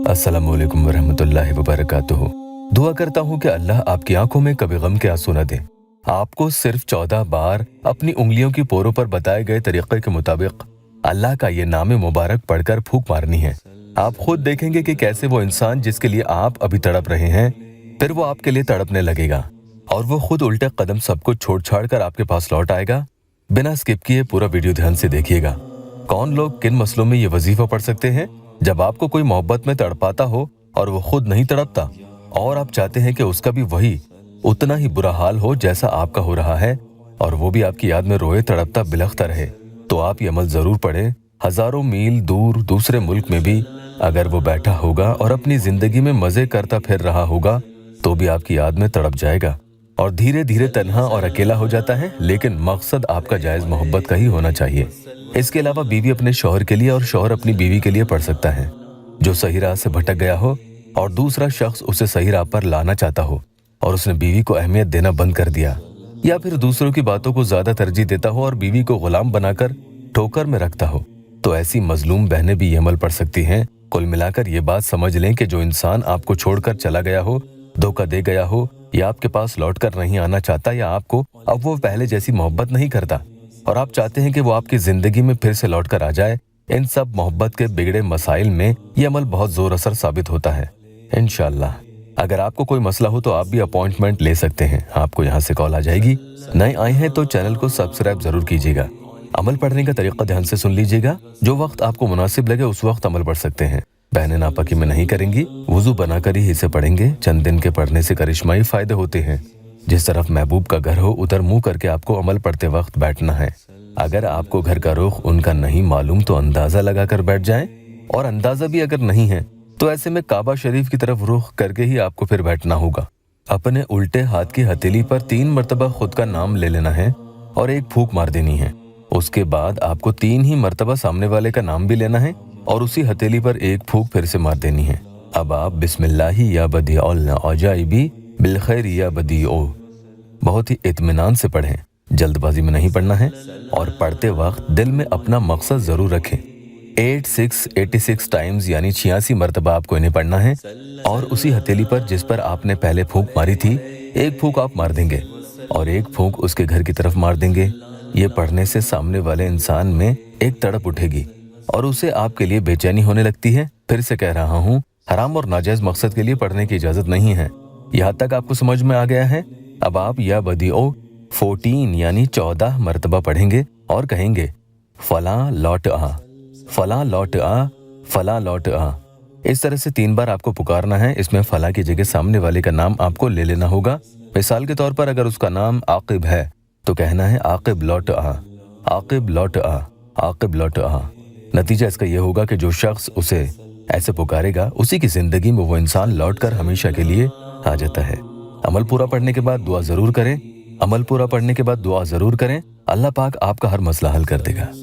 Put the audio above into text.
अस्सलामु अलैकुम वरहमतुल्लाहि वबरकातुहू। दुआ करता हूँ कि अल्लाह आपकी आंखों में कभी गम के आंसू न दे। आपको सिर्फ 14 बार अपनी उंगलियों की पोरों पर बताए गए तरीके के मुताबिक अल्लाह का ये नाम मुबारक पढ़कर फूंक मारनी है। आप खुद देखेंगे कि कैसे वो इंसान जिसके लिए आप अभी तड़प रहे हैं, फिर वो आपके लिए तड़पने लगेगा और वो खुद उल्टे कदम सब कुछ छोड़ छाड़ कर आपके पास लौट आएगा। बिना स्किप किए पूरा वीडियो ध्यान से देखिएगा। कौन लोग किन मसलों में ये वजीफा पढ़ सकते हैं? जब आपको कोई मोहब्बत में तड़पाता हो और वो खुद नहीं तड़पता और आप चाहते हैं कि उसका भी वही उतना ही बुरा हाल हो जैसा आपका हो रहा है और वो भी आपकी याद में रोए तड़पता बिलखता रहे, तो आप ये अमल जरूर पढ़ें। हजारों मील दूर दूसरे मुल्क में भी अगर वो बैठा होगा और अपनी जिंदगी में मजे करता फिर रहा होगा तो भी आपकी याद में तड़प जाएगा और धीरे धीरे तन्हा और अकेला हो जाता है। लेकिन मकसद आपका जायज मोहब्बत का ही होना चाहिए। इसके अलावा बीवी अपने शौहर के लिए और शौहर अपनी बीवी के लिए पढ़ सकता है। जो सही राह से भटक गया हो और दूसरा शख्स उसे सही राह पर लाना चाहता हो और उसने बीवी को अहमियत देना बंद कर दिया, या फिर दूसरों की बातों को ज्यादा तरजीह देता हो और बीवी को गुलाम बनाकर ठोकर में रखता हो, तो ऐसी मजलूम बहनें भी ये अमल पढ़ सकती हैं। कुल मिलाकर ये बात समझ लें कि जो इंसान आपको छोड़कर चला गया हो, धोखा दे गया हो, या आपके पास लौटकर नहीं आना चाहता, या आपको अब वो पहले जैसी मोहब्बत नहीं करता और आप चाहते हैं कि वो आपकी जिंदगी में फिर से लौटकर आ जाए, इन सब मोहब्बत के बिगड़े मसाइल में ये अमल बहुत जोर असर साबित होता है इंशाअल्लाह। अगर आपको कोई मसला हो तो आप भी अपॉइंटमेंट ले सकते हैं। आपको यहाँ से कॉल आ जाएगी। नए आए हैं तो चैनल को सब्सक्राइब जरूर कीजिएगा। अमल पढ़ने का तरीका ध्यान से सुन लीजिएगा। जो वक्त आपको मुनासिब लगे उस वक्त अमल पढ़ सकते हैं। बहनें नापाकी में नहीं करेंगी, वुजू बनाकर ही इसे पढ़ेंगे। चंद दिन के पढ़ने से करिश्माई फायदे होते हैं। जिस तरफ महबूब का घर हो उधर मुंह करके आपको अमल पढ़ते वक्त बैठना है। अगर आपको घर का रुख उनका नहीं मालूम तो अंदाजा लगाकर बैठ जाएं, और अंदाजा भी अगर नहीं है तो ऐसे में काबा शरीफ की तरफ रुख करके ही आपको फिर बैठना होगा। अपने उल्टे हाथ की हथेली पर 3 मरतबा खुद का नाम ले लेना है और एक फूंक मार देनी है। उसके बाद आपको 3 ही मरतबा सामने वाले का नाम भी लेना है और उसी हथेली पर एक फूंक फिर से मार देनी है। अब आप बिस्मिल्लाही या बदीउल अजाइबी बिलखैर या बदीओ बहुत ही इत्मीनान से पढ़ें। जल्दबाजी में नहीं पढ़ना है और पढ़ते वक्त दिल में अपना मकसद जरूर रखें। 86 टाइम्स यानी 86 मरतबा आपको इन्हें पढ़ना है और उसी हथेली पर जिस पर आपने पहले फूंक मारी थी, एक फूंक आप मार देंगे और एक फूंक उसके घर की तरफ मार देंगे। ये पढ़ने से सामने वाले इंसान में एक तड़प उठेगी और उसे आपके लिए बेचैनी होने लगती है। फिर से कह रहा हूँ, हराम और नाजायज मकसद के लिए पढ़ने की इजाजत नहीं है। यहाँ तक आपको समझ में आ गया है। अब आप या बदीओ 14 यानी 14 मरतबा पढ़ेंगे और कहेंगे फला लौट आ, फला लौट आ, फला लौट आ। इस तरह से 3 बार आपको पुकारना है। इसमें फला की जगह सामने वाले का नाम आपको ले लेना होगा। मिसाल के तौर पर अगर उसका नाम आकिब है तो कहना है आकिब लौट आ, आकिब लौट आ, आकिब लौट आ। नतीजा इसका यह होगा कि जो शख्स उसे ऐसे पुकारेगा उसी की जिंदगी में वो इंसान लौटकर हमेशा के लिए आ जाता है। अमल पूरा पढ़ने के बाद दुआ जरूर करें। अमल पूरा पढ़ने के बाद दुआ जरूर करें। अल्लाह पाक आपका हर मसला हल कर देगा।